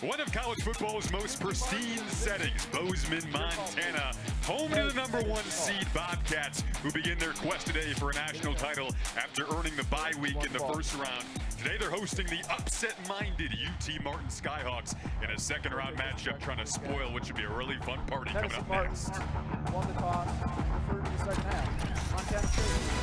One of college football's most pristine settings, Bozeman, Montana, home to the #1 seed Bobcats, who begin their quest today for a national title after earning the bye week in the first round. Today they're hosting the upset-minded UT Martin Skyhawks in a second-round matchup, trying to spoil what should be a really fun party coming up next. Won the toss, referred to the second half. Montana State.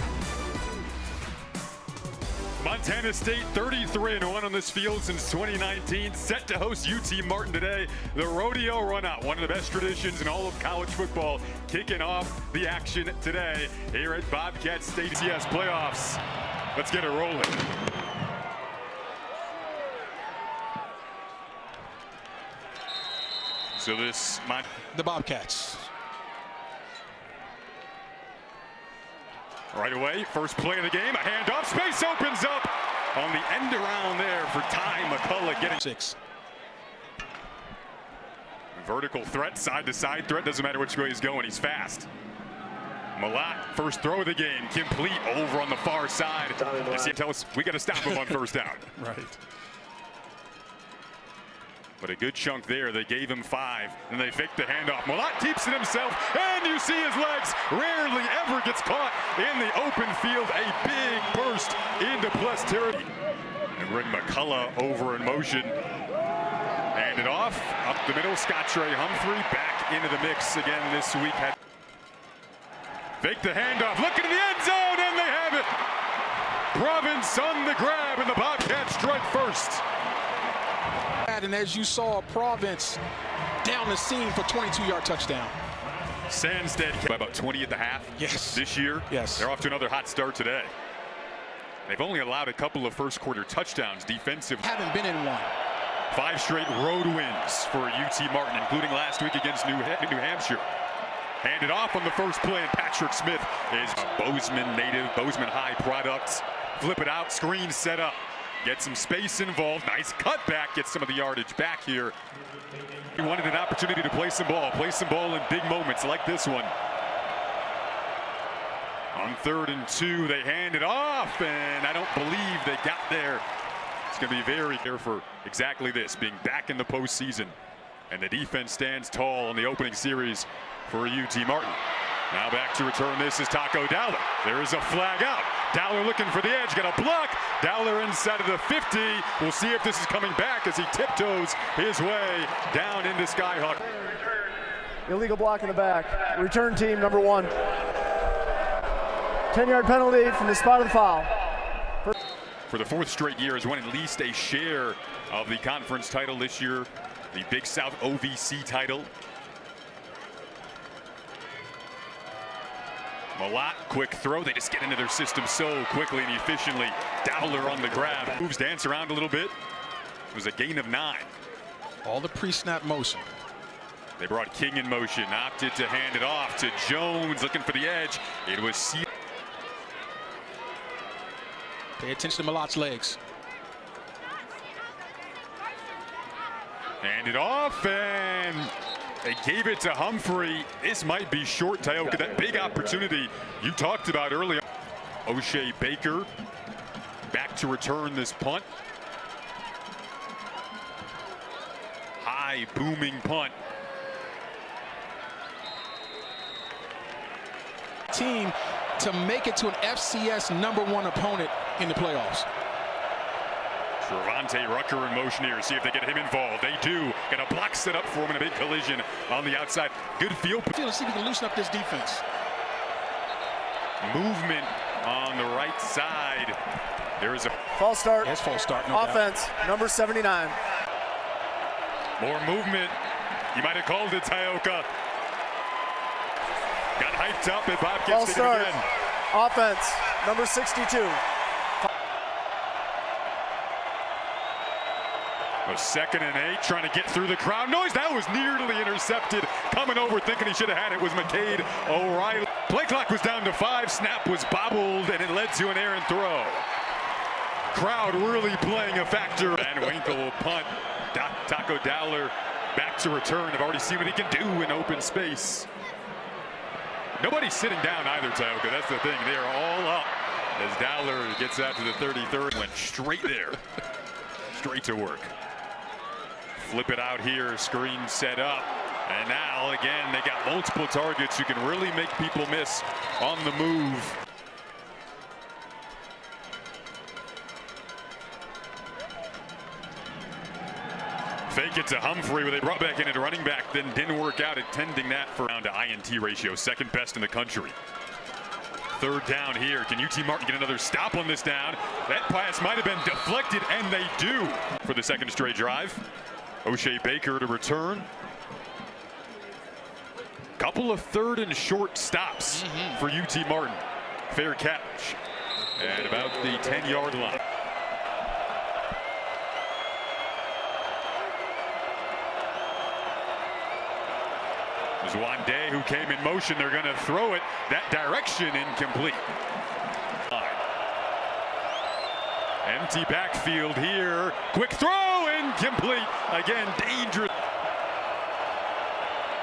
Montana State 33-1 on this field since 2019, set to host UT Martin today. The rodeo run out, one of the best traditions in all of college football, kicking off the action today here at Bobcat State FCS Playoffs. Let's get it rolling. So the Bobcats. Right away, first play of the game, a handoff, space opens up on the end around there for Ty McCullough getting 6. Vertical threat, side to side threat, doesn't matter which way he's going, he's fast. Malat, first throw of the game, complete over on the far side. Tell us, we got to stop him on first down. Right. But a good chunk there. They gave him 5, and they faked the handoff. Malat keeps it himself, and you see his legs. Rarely ever gets caught in the open field. A big burst into plus territory. And bring McCullough over in motion. Hand it off, up the middle. Scottrey Humphrey back into the mix again this week. Fake the handoff, look into the end zone, and they have it. Province on the grab, and the Bobcats strike first. And as you saw, Province down the seam for 22-yard touchdown. Sandstead by about 20 at the half. Yes. This year. Yes. They're off to another hot start today. They've only allowed a couple of first quarter touchdowns defensively. Haven't been in one. 5 straight road wins for UT Martin, including last week against New Hampshire. Handed off on the first play, and Patrick Smith is a Bozeman native, Bozeman High product. Flip it out, screen set up. Get some space involved. Nice cutback. Get some of the yardage back here. He wanted an opportunity to play some ball in big moments like this one. On 3rd and 2, they hand it off, and I don't believe they got there. It's going to be very there for exactly this, being back in the postseason. And the defense stands tall in the opening series for UT Martin. Now back to return this is Taco Dowler. There is a flag out. Dowler looking for the edge, got a block. Dowler inside of the 50. We'll see if this is coming back as he tiptoes his way down into Skyhawk. Illegal block in the back. Return team #1. 10-yard penalty from the spot of the foul. For the 4th straight year has won at least a share of the conference title this year, the Big South OVC title. Malat, quick throw. They just get into their system so quickly and efficiently. Dowler on the grab. Moves, dance around a little bit. It was a gain of 9. All the pre-snap motion. They brought King in motion. Opted to hand it off to Jones, looking for the edge. It was Pay attention to Malat's legs. Hand it off, and they gave it to Humphrey. This might be short, Tyoka. That big opportunity you talked about earlier. O'Shea Baker back to return this punt. High booming punt. Team to make it to an FCS #1 opponent in the playoffs. Trevante Rucker in motion here. See if they get him involved. They do. Got a block set up for him in a big collision on the outside. Good field. Let's see if we can loosen up this defense. Movement on the right side. There is a false start. Yes, false start. No offense, doubt. #79. More movement. You might have called it, Tyoka. Got hyped up at Bobcats. False start. Again. Offense, #62. A 2nd and 8, trying to get through the crowd noise. That was nearly intercepted. Coming over, thinking he should have had it, was McCade O'Reilly. Play clock was down to 5. Snap was bobbled, and it led to an errant throw. Crowd really playing a factor. And Winkle will punt. Taco Dowler back to return. I've already seen what he can do in open space. Nobody's sitting down either, Tyoka. That's the thing. They are all up as Dowler gets out to the 33rd. Went straight there. Straight to work. flip it out here, screen set up. And now, again, they got multiple targets who can really make people miss on the move. Fake it to Humphrey, where they brought back in at running back, then didn't work out, intending that for down to INT ratio, second best in the country. Third down here. Can UT Martin get another stop on this down? That pass might have been deflected, and they do for the second straight drive. O'Shea Baker to return. Couple of third and short stops for UT Martin. Fair catch at about the 10-yard line. There's Wande who came in motion. They're going to throw it that direction, incomplete. Empty backfield here. Quick throw, incomplete. Again, dangerous.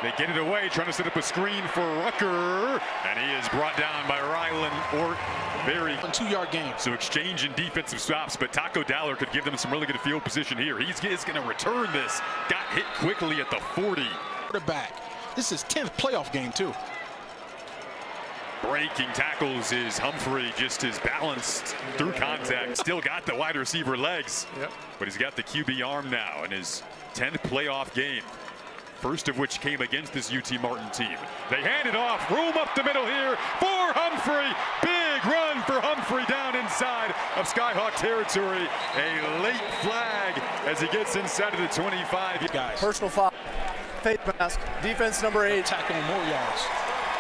They get it away, trying to set up a screen for Rucker, and he is brought down by Rylan Ort. Very 2-yard gain. So exchange and defensive stops, but Taco Dowler could give them some really good field position here. He is going to return this. Got hit quickly at the 40. Quarterback. This is 10th playoff game too. Breaking tackles is Humphrey, just as balanced through contact. Still got the wide receiver legs, but he's got the QB arm now in his 10th playoff game. First of which came against this UT Martin team. They hand it off, room up the middle here for Humphrey. Big run for Humphrey down inside of Skyhawk territory. A late flag as he gets inside of the 25. Guys. Personal foul. Face mask. Defense number 8. Tackling more yards.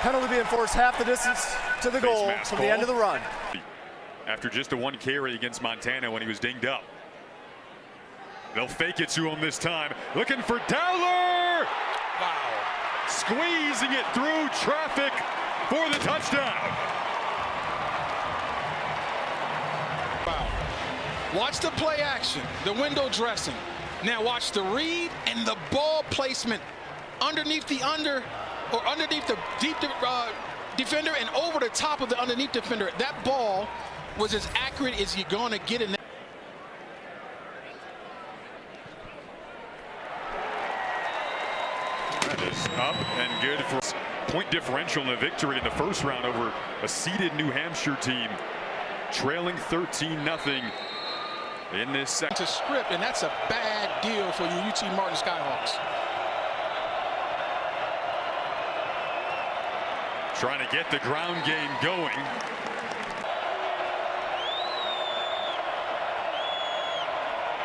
Penalty being forced half the distance to the goal from the end of the run. After just the one carry against Montana when he was dinged up. They'll fake it to him this time. Looking for Dowler! Wow. Squeezing it through traffic for the touchdown. Wow. Watch the play action, the window dressing. Now watch the read and the ball placement underneath the underneath the deep defender and over the top of the underneath defender. That ball was as accurate as you're going to get in. That is up and good for point differential in the victory in the first round over a seeded New Hampshire team, trailing 13-0 in this second. To script, and that's a bad deal for you UT Martin Skyhawks. Trying to get the ground game going.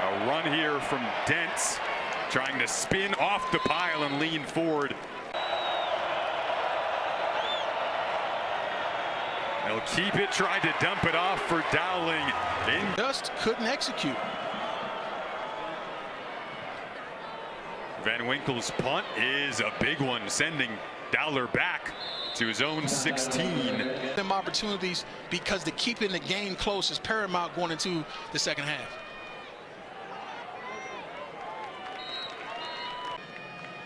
A run here from Dent, trying to spin off the pile and lean forward. They'll keep it, tried to dump it off for Dowling. Just couldn't execute. Van Winkle's punt is a big one, sending Dowler back to his own 16. Them opportunities because the keeping the game close is paramount going into the second half.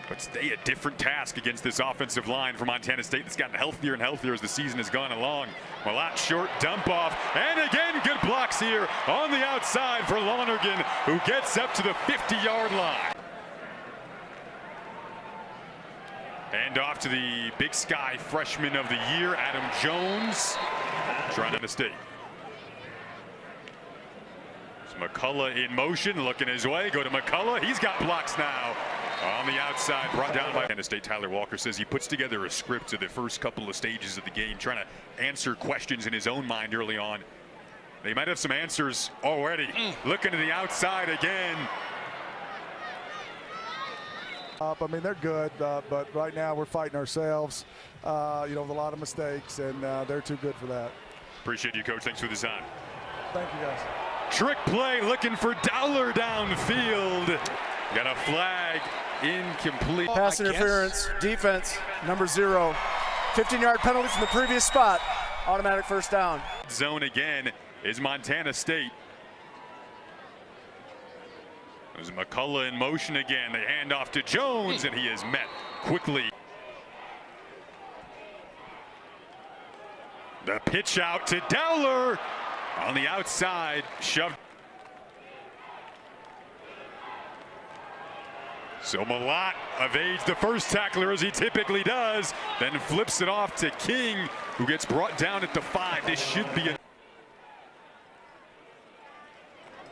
But stay a different task against this offensive line for Montana State that's gotten healthier and healthier as the season has gone along. Malat short dump off, and again good blocks here on the outside for Lonergan, who gets up to the 50-yard line. And off to the Big Sky freshman of the year, Adam Jones, trying to stay. McCullough in motion, looking his way, go to McCullough, he's got blocks now. On the outside, brought down by Montana State. Tyler Walker says he puts together a script of the first couple of stages of the game, trying to answer questions in his own mind early on. They might have some answers already. Looking to the outside again. I mean, they're good, but right now we're fighting ourselves, with a lot of mistakes, and they're too good for that. Appreciate you, Coach. Thanks for the time. Thank you, guys. Trick play, looking for Dowler downfield. Got a flag, incomplete. Pass interference, defense, number 0. 15-yard penalty from the previous spot. Automatic first down. Zone again is Montana State. There's McCullough in motion again. They hand off to Jones, and he is met quickly. The pitch out to Dowler on the outside, shoved. So Malott evades the first tackler as he typically does, then flips it off to King, who gets brought down at the 5. This should be a...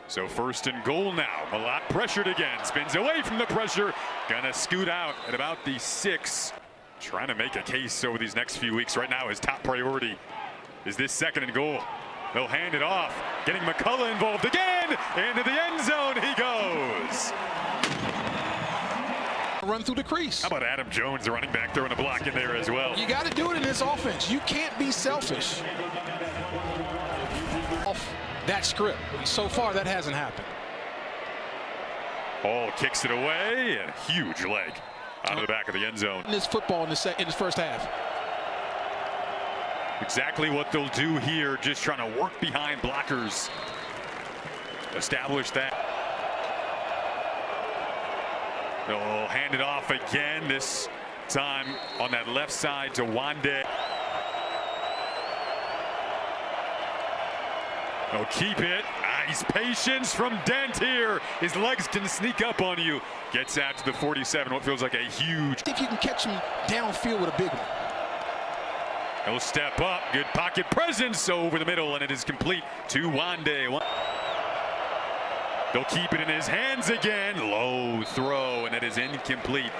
So first and goal now. Malott pressured again, spins away from the pressure, gonna scoot out at about the 6. Trying to make a case over these next few weeks. Right now his top priority is this second and goal. They'll hand it off, getting McCullough involved again. Into the end zone he goes. Run through the crease. How about Adam Jones, the running back, throwing a block in there as well? You got to do it in this offense. You can't be selfish. Off that script. So far, that hasn't happened. Hall kicks it away, and huge leg out of the back of the end zone. In this football in this first half. Exactly what they'll do here, just trying to work behind blockers. Establish that. They'll hand it off again, this time on that left side to Wande. They'll keep it. Nice patience from Dent here. His legs can sneak up on you. Gets out to the 47, what feels like a huge... If you can catch him downfield with a big one. He'll step up. Good pocket presence over the middle, and it is complete to Wande. They'll keep it in his hands again. Low throw, and it is incomplete.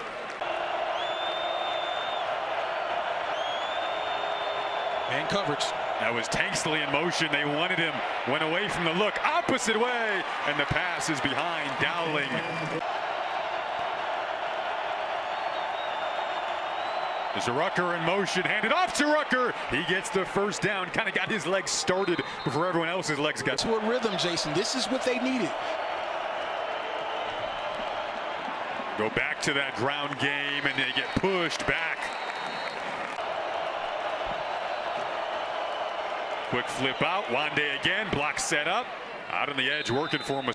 Man coverage. That was Tanksley in motion. They wanted him. Went away from the look. Opposite way, and the pass is behind Dowling. There's a Rucker in motion. Handed off to Rucker. He gets the first down. Kind of got his legs started before everyone else's legs got to a rhythm, Jason. This is what they needed. Go back to that ground game, and they get pushed back. Quick flip out. Wande again. Block set up. Out on the edge, working for him.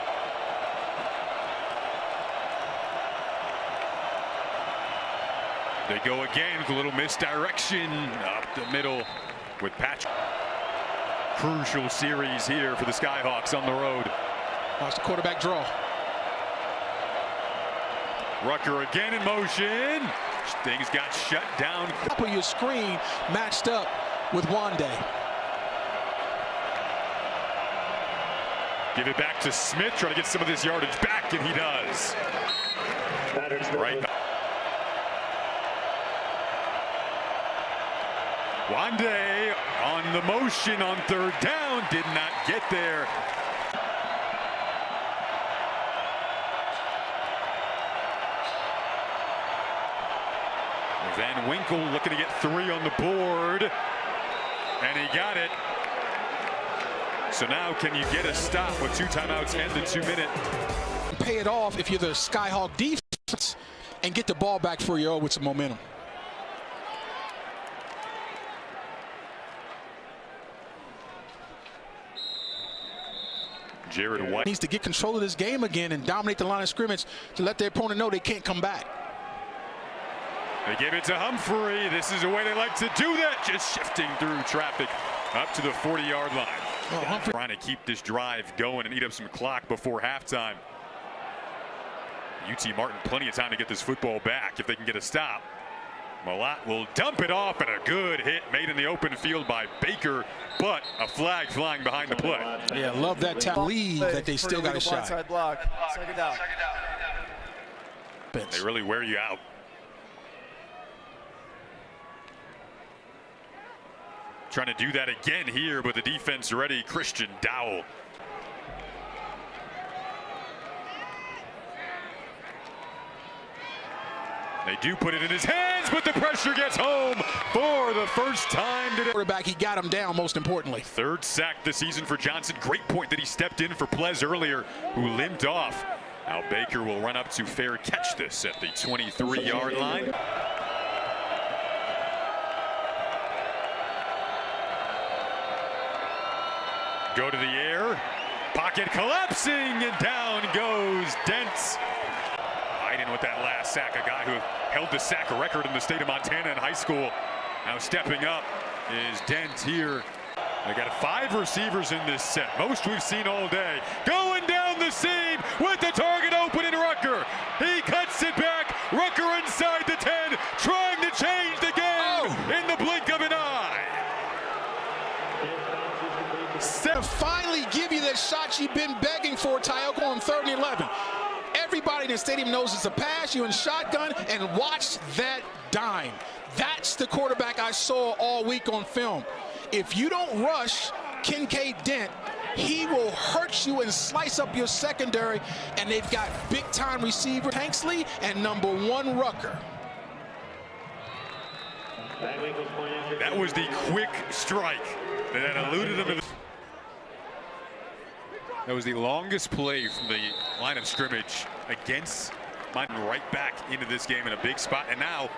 They go again with a little misdirection up the middle with Patrick. Crucial series here for the Skyhawks on the road. Watch the quarterback draw. Rucker again in motion. Things got shut down. Top of your screen matched up with Wande. Give it back to Smith, trying to get some of this yardage back, and he does. Right. Wande on the motion on third down, did not get there. Van Winkle looking to get 3 on the board, and he got it. So now can you get a stop with 2 timeouts and the 2-minute? Pay it off if you're the Skyhawk defense and get the ball back for you with some momentum. Jared White needs to get control of this game again and dominate the line of scrimmage to let their opponent know they can't come back. They give it to Humphrey. This is the way they like to do that. Just shifting through traffic up to the 40-yard line. Oh, Humphrey trying to keep this drive going and eat up some clock before halftime. UT Martin plenty of time to get this football back if they can get a stop. Malott will dump it off, and a good hit made in the open field by Baker, but a flag flying behind the play. Yeah, love that tackle. Believe that they still got a shot. Side block. Second down. They really wear you out. Trying to do that again here, but the defense ready. Christian Dowell. They do put it in his hands, but the pressure gets home for the first time today. Quarterback, he got him down, most importantly. 3rd sack this season for Johnson. Great point that he stepped in for Plez earlier, who limped off. Now Baker will run up to fair catch this at the 23-yard line. Go to the air, pocket collapsing, and down goes Dent. Hiding with that last sack, a guy who held the sack record in the state of Montana in high school. Now stepping up is Dent here. They got 5 receivers in this set, most we've seen all day. Going down the seam with the target open in Rucker. He cuts it back. you've been begging for, Tayoko, on 3rd and 11. Everybody in the stadium knows it's a pass. You in shotgun, and watch that dime. That's the quarterback I saw all week on film. If you don't rush Kincaid Dent, he will hurt you and slice up your secondary, and they've got big-time receiver Tanksley and number 1 Rucker. That was the quick strike that had eluded him. That was the longest play from the line of scrimmage against Martin, right back into this game in a big spot. And now,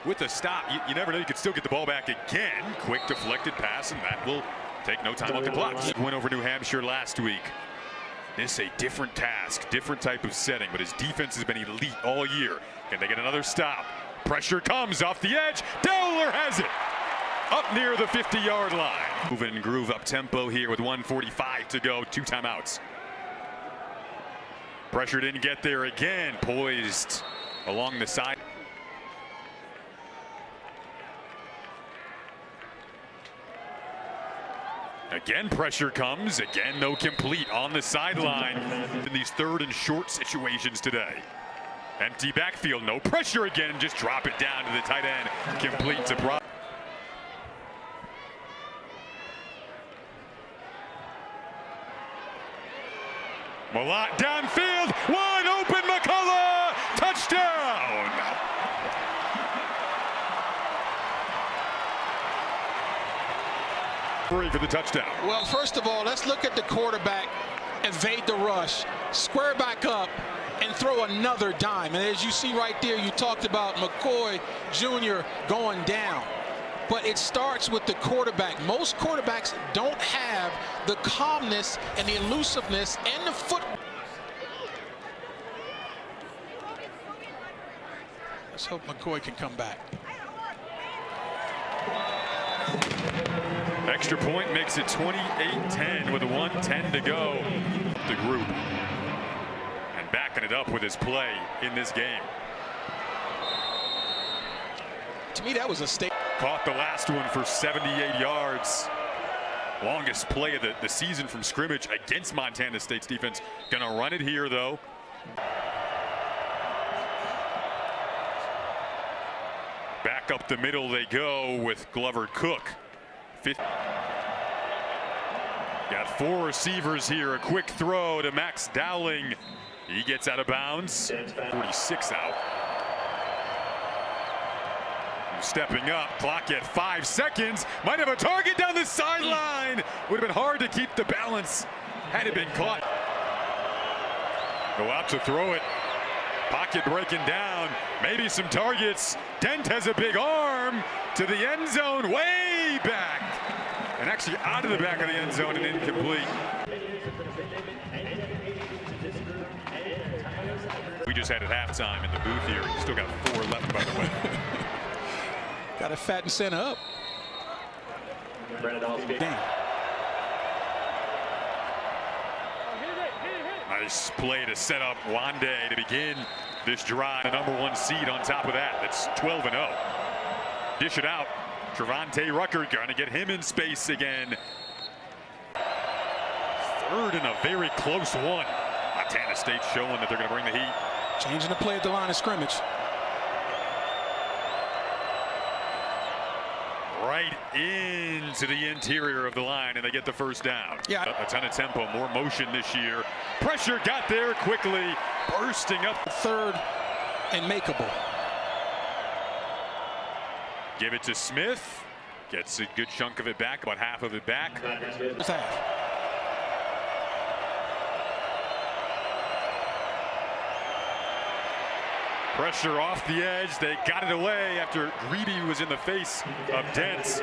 with the stop, you never know, you could still get the ball back again. Quick deflected pass, and that will take no time off the clock. Went over New Hampshire last week. This is a different task, different type of setting, but his defense has been elite all year. Can they get another stop? Pressure comes off the edge. Dowler has it up near the 50-yard line. Moving and groove up tempo here with 1:45 to go, 2 timeouts. Pressure didn't get there again. Poised along the side. Again, pressure comes. Again, no complete on the sideline in these 3rd and short situations today. Empty backfield, no pressure again. Just drop it down to the tight end. Complete to Brock. Malott downfield, wide open, McCullough, touchdown! For the touchdown. Well, first of all, let's look at the quarterback evade the rush, square back up, and throw another dime. And as you see right there, you talked about McCoy Jr. going down. But it starts with the quarterback. Most quarterbacks don't have the calmness and the elusiveness and the foot. Let's hope McCoy can come back. Extra point makes it 28-10 with a 1:10 to go. The group. And backing it up with his play in this game. To me, that was a stake. Caught the last one for 78 yards. Longest play of the season from scrimmage against Montana State's defense. Gonna run it here, though. Back up the middle they go with Glover Cook. Got 4 receivers here. A quick throw to Max Dowling. He gets out of bounds. 46 out. Stepping up, clock at 5 seconds. Might have a target down the sideline. Would have been hard to keep the balance had it been caught. Go out to throw it. Pocket breaking down. Maybe some targets. Dent has a big arm to the end zone, way back. And actually out of the back of the end zone and incomplete. We just had at halftime in the booth here. Still got 4 left, by the way. Got to fatten center up. Damn. Nice play to set up Wande to begin this drive. The number 1 seed on top of that. That's 12-0. Dish it out. Trevante Rucker going to get him in space again. 3rd and a very close one. Montana State showing that they're going to bring the heat. Changing the play at the line of scrimmage. Right into the interior of the line, and they get the first down. Yeah. A ton of tempo, more motion this year. Pressure got there quickly, bursting up. 3rd and makeable. Give it to Smith. Gets a good chunk of it back, about half of it back. First half. Pressure off the edge. They got it away after Greedy was in the face of Dent.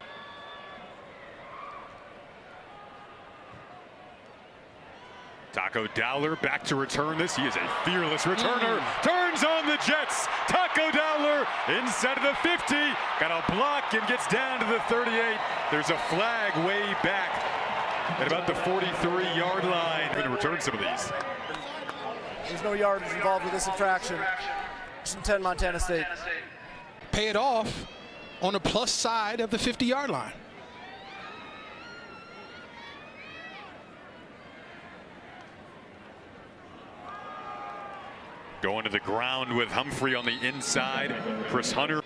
Taco Dowler back to return this. He is a fearless returner. Turns on the Jets. Taco Dowler inside of the 50. Got a block and gets down to the 38. There's a flag way back at about the 43-yard line. Going to return some of these. There's no yardage involved with this infraction. 10 Montana State. Pay it off on the plus side of the 50-yard line. Going to the ground with Humphrey on the inside. Chris Hunter.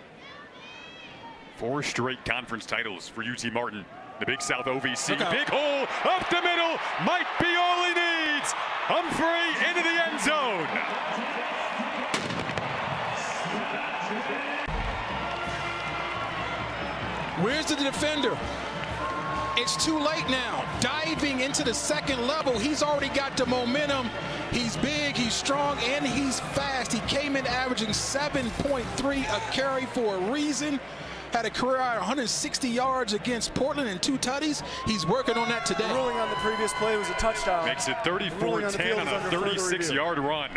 4 straight conference titles for UT Martin. The Big South OVC. Big hole up the middle. Might be all he needs. Humphrey into the end zone. Where's the defender? It's too late now. Diving into the second level. He's already got the momentum. He's big, he's strong, and he's fast. He came in averaging 7.3 a carry for a reason. Had a career high 160 yards against Portland and 2 tutties. He's working on that today. The ruling on the previous play was a touchdown. Makes it 34-10 on a 36-yard run.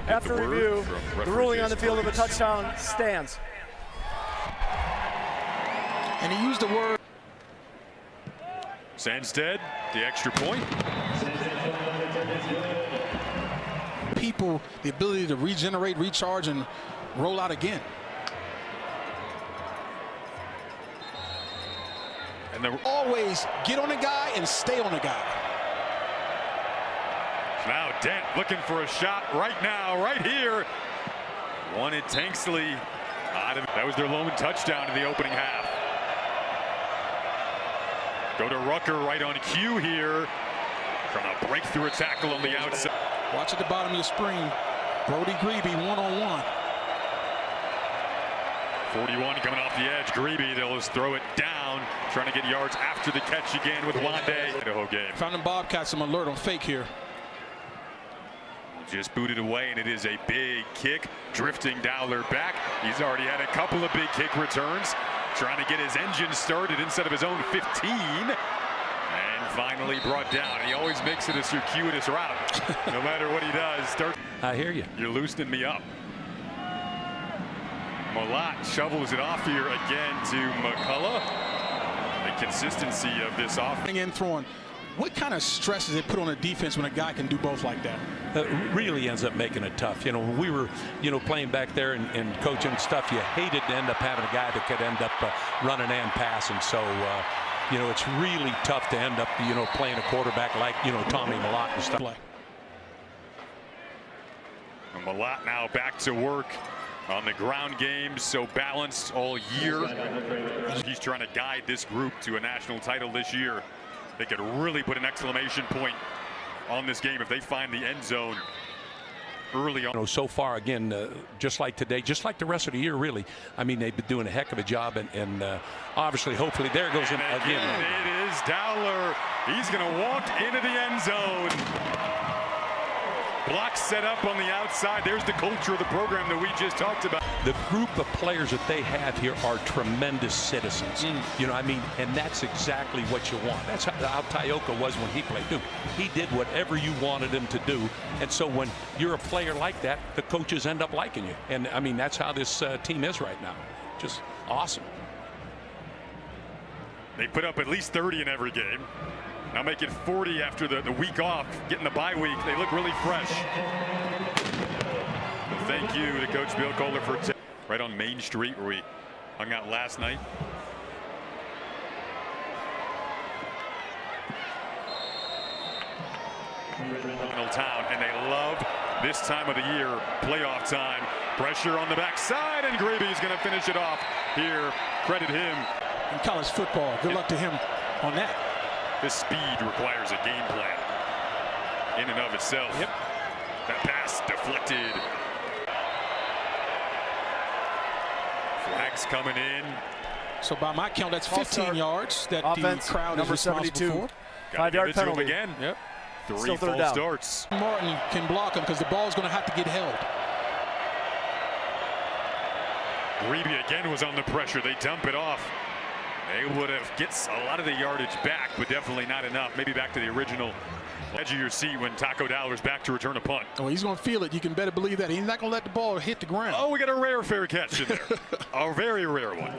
After review, the ruling on the field of a touchdown stands. And he used the word. Sandstead, the extra point. People the ability to regenerate, recharge, and roll out again. And they're always get on a guy and stay on a guy. Now Dent looking for a shot right now, right here. Wanted Tanksley out of. That was their lone touchdown in the opening half. Go to Rucker right on cue here. Trying to break through a tackle on the outside. Watch at the bottom of your screen. Brody Grebe one-on-one. 41 coming off the edge. Grebe, they'll just throw it down. Trying to get yards after the catch again with Wande. Idaho game. Found them Bobcats some alert on fake here. Just booted away, and it is a big kick. Drifting Dowler back. He's already had a couple of big kick returns. Trying to get his engine started instead of his own 15. And finally brought down. He always makes it a circuitous route. No matter what he does. I hear you. You're loosening me up. Molat shovels it off here again to McCullough. The consistency of this offense. And throwing. What kind of stress does it put on a defense when a guy can do both like that? Really ends up making it tough. You know, when we were, playing back there and coaching and stuff, you hated to end up having a guy that could end up running and passing. So, it's really tough to end up, playing a quarterback like, Tommy Molat and stuff. And Molat now back to work on the ground game, so balanced all year. He's trying to guide this group to a national title this year. They could really put an exclamation point on this game if they find the end zone early on. So far, again, just like today, just like the rest of the year, really. I mean, they've been doing a heck of a job, and obviously, hopefully, there goes and again. It is Dowler. He's going to walk into the end zone. Block set up on the outside. There's the culture of the program that we just talked about. The group of players that they have here are tremendous citizens. And that's exactly what you want. That's how Tioka was when he played, too. He did whatever you wanted him to do. And so when you're a player like that, the coaches end up liking you. And, I mean, that's how this team is right now. Just awesome. They put up at least 30 in every game. Now make it 40 after the week off, getting the bye week. They look really fresh. Well, thank you to Coach Bill Kohler for right on Main Street where we hung out last night. Town, and they love this time of the year, playoff time. Pressure on the backside, and Greby's going to finish it off here. Credit him. In college football, good luck to him on that. This speed requires a game plan in and of itself. Yep. That pass deflected. Flags coming in. So by my count, that's 15 yards that offense, the crowd number is responsible 72. for. 5-yard penalty. Again. Yep. 3 false starts. Martin can block him because the ball's going to have to get held. Grebe again was on the pressure. They dump it off. They would have gets a lot of the yardage back, but definitely not enough. Maybe back to the original edge of your seat when Taco Dowler's back to return a punt. Oh, he's going to feel it. You can better believe that. He's not going to let the ball hit the ground. Oh, we got a rare fair catch in there. A very rare one.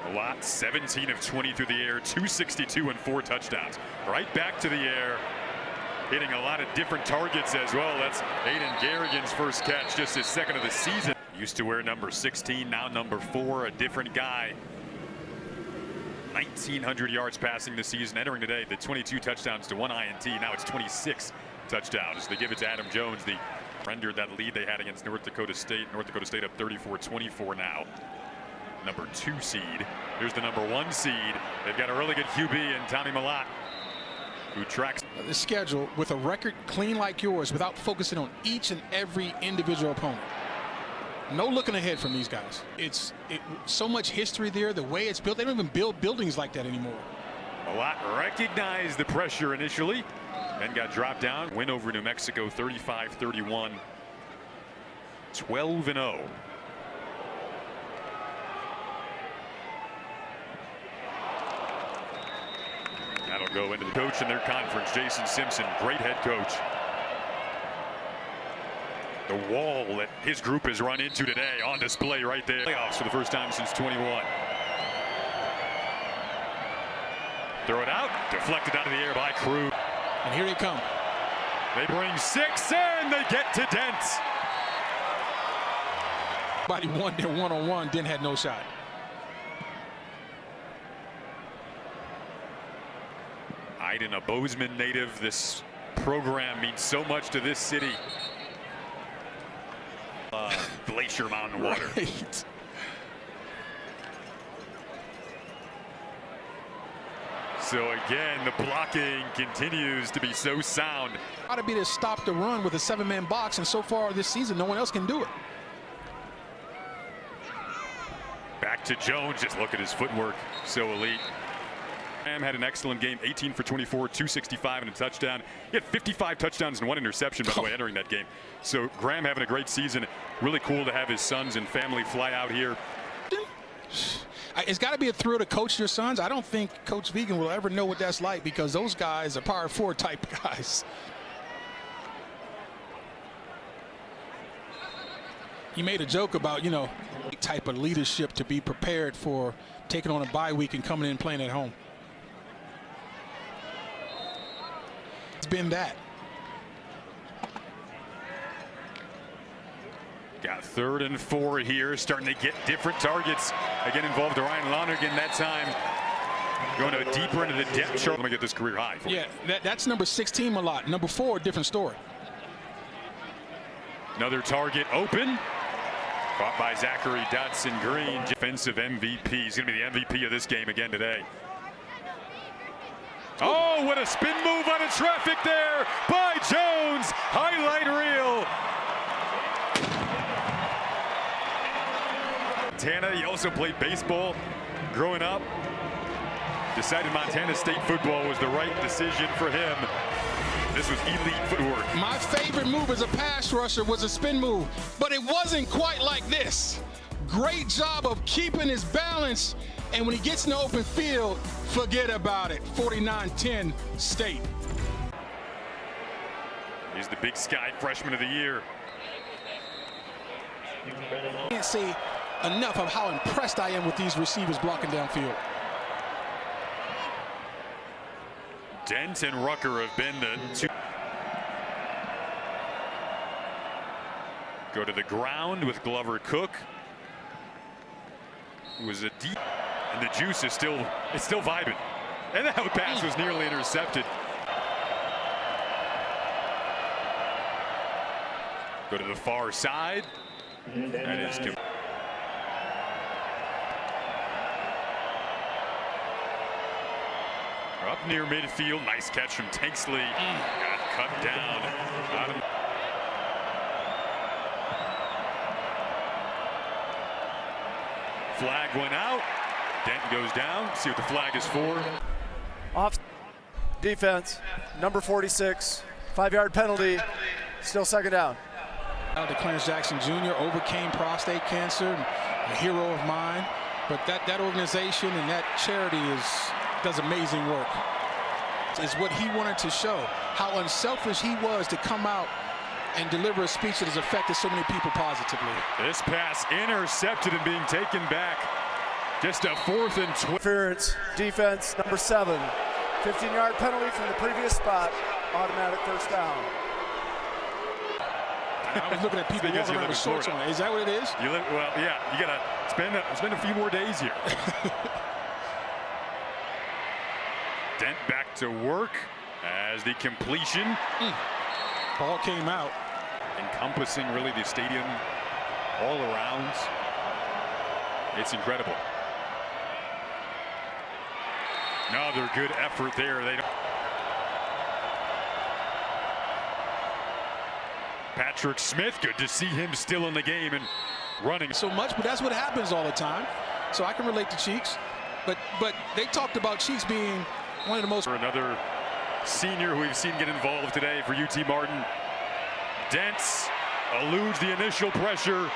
A lot, 17 of 20 through the air, 262 and 4 touchdowns. Right back to the air, hitting a lot of different targets as well. That's Aiden Garrigan's first catch, just his second of the season. Used to wear number 16, now number 4, a different guy. 1,900 yards passing this season. Entering today, the 22 touchdowns to 1 INT. Now it's 26 touchdowns. They give it to Adam Jones. They rendered that lead they had against North Dakota State. North Dakota State up 34-24 now. Number 2 seed. Here's the number 1 seed. They've got a really good QB in Tommy Malott, who tracks the schedule with a record clean like yours without focusing on each and every individual opponent. No looking ahead from these guys. It's so much history there, the way it's built. They don't even build buildings like that anymore. Malott recognized the pressure initially, then got dropped down. Win over New Mexico 35-31. 12-0. That'll go into the coach in their conference, Jason Simpson, great head coach. The wall that his group has run into today on display right there. Playoffs for the first time since 21. Throw it out, deflected out of the air by Crew. And here they come. They bring 6 and they get to Dent. Everybody won their one-on-one, then had no shot. Iden, a Bozeman native, this program means so much to this city. Glacier Mountain water. Right. So again, the blocking continues to be so sound. Ought to be to stop the run with a 7-man box, and so far this season, no one else can do it. Back to Jones. Just look at his footwork, so elite. Graham had an excellent game, 18 for 24, 265 and a touchdown. He had 55 touchdowns and 1 interception, by the way, entering that game. So Graham having a great season. Really cool to have his sons and family fly out here. It's got to be a thrill to coach your sons. I don't think Coach Vegan will ever know what that's like, because those guys are Power 4 type guys. He made a joke about, you know, type of leadership to be prepared for taking on a bye week and coming in and playing at home. It's been that. Got 3rd and 4 here, starting to get different targets. Again, involved Ryan Lonergan that time. Going to deeper into the depth chart. Let me get this career high. Yeah, that's number 16 a lot. Number 4, different story. Another target open. Caught by Zachary Dotson Green. Defensive MVP. He's going to be the MVP of this game again today. Oh, what a spin move out of traffic there by Jones. Highlight reel. Montana, he also played baseball growing up. Decided Montana State football was the right decision for him. This was elite footwork. My favorite move as a pass rusher was a spin move, but it wasn't quite like this. Great job of keeping his balance, and when he gets in the open field, forget about it. 49-10 State. He's the Big Sky Freshman of the Year. I can't say enough of how impressed I am with these receivers blocking downfield. Dent and Rucker have been the 2. Go to the ground with Glover Cook. It was a deep, and the juice is still vibing. And that pass was nearly intercepted. Go to the far side. That is up near midfield. Nice catch from Tanksley. Got cut down. Flag went out. Dent goes down. See what the flag is for. Off defense, number 46, 5-yard penalty, still 2nd down. To Clarence Jackson Jr. overcame prostate cancer, a hero of mine. But that organization and that charity does amazing work. Is what he wanted to show, how unselfish he was to come out and deliver a speech that has affected so many people positively. This pass intercepted and being taken back. Just a 4th and 12. Interference, defense, number 7, 15-yard penalty from the previous spot, automatic 1st down. I was looking at people walking around with shorts on. Is that what it is? You live, well, yeah. You gotta spend a few more days here. Dent back to work as the completion. Ball came out. Encompassing really the stadium all around. It's incredible. Another good effort there. Patrick Smith, good to see him still in the game and running So much, but that's what happens all the time. So I can relate to Cheeks. But they talked about Cheeks being one of the most. For another senior who we've seen get involved today for UT Martin. Dents eludes the initial pressure,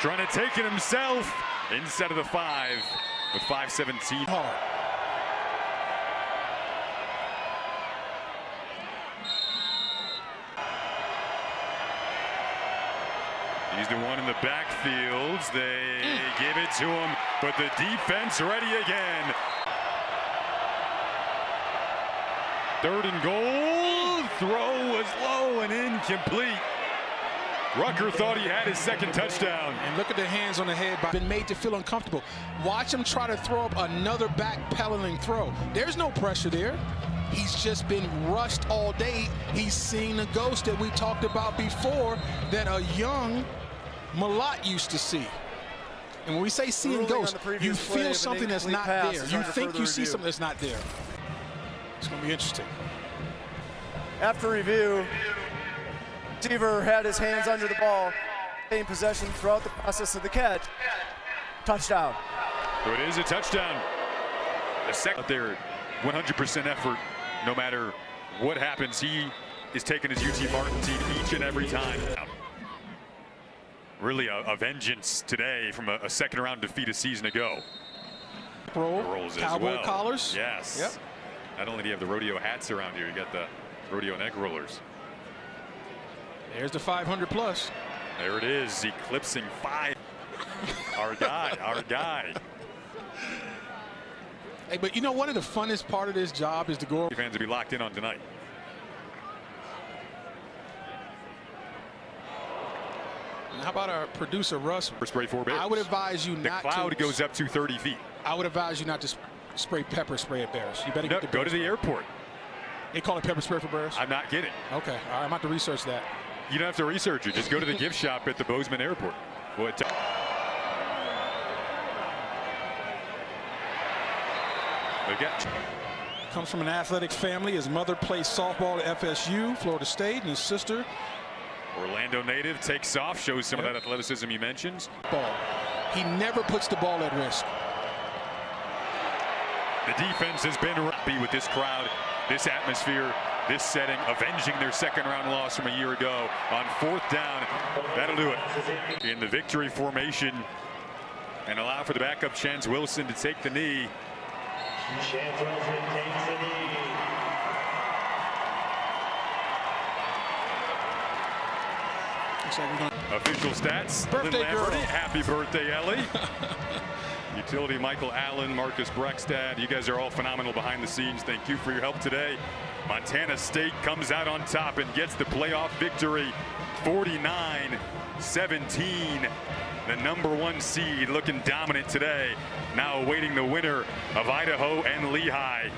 trying to take it himself instead of the 5 with 5:17. Hard. He's the one in the backfields. They give it to him, but the defense ready again. 3rd and goal. Throw was low and incomplete. Rucker thought he had his 2nd touchdown. And look at the hands on the head. Been made to feel uncomfortable. Watch him try to throw up another backpedaling throw. There's no pressure there. He's just been rushed all day. He's seen the ghost that we talked about before that a young Malott used to see. And when we say seeing ghosts, you feel something that's not there. You think you see something that's not there. It's going to be interesting. After review, Seaver had his hands under the ball, in possession throughout the process of the catch. Touchdown. So it is a touchdown. The second there, 100% effort, no matter what happens. He is taking his UT Martin team each and every time. Really a vengeance today from a 2nd round defeat a season ago. Rolls as Cowboy well. collars. Yes. Yep. Not only do you have the rodeo hats around here, you got the rodeo neck rollers. There's the 500 plus. There it is, eclipsing 5. Our guy. Hey, but you know, one of the funnest part of this job is to go. Fans will be locked in on tonight. How about our producer Russ? Spray 4 Bears. I would advise you not to. The cloud goes up to 30 feet. I would advise you not to spray pepper spray at bears. You better Go to the airport. They call it pepper spray for bears? I'm not kidding. Okay, all right, I'm about to research that. You don't have to research it. Just go to the gift shop at the Bozeman Airport. What? Comes from an athletic family. His mother plays softball at FSU, Florida State, and his sister. Orlando native takes off, shows some of that athleticism he mentions. Ball. He never puts the ball at risk. The defense has been happy with this crowd, this atmosphere, this setting, avenging their 2nd round loss from a year ago on 4th down. That'll do it. In the victory formation and allow for the backup Chance Wilson to take the knee. Chance Wilson takes the knee. Official stats. Birthday Lynn girl. Lamberty, happy birthday, Ellie. Utility Michael Allen, Marcus Breckstad. You guys are all phenomenal behind the scenes. Thank you for your help today. Montana State comes out on top and gets the playoff victory, 49-17. The #1 seed looking dominant today. Now awaiting the winner of Idaho and Lehigh.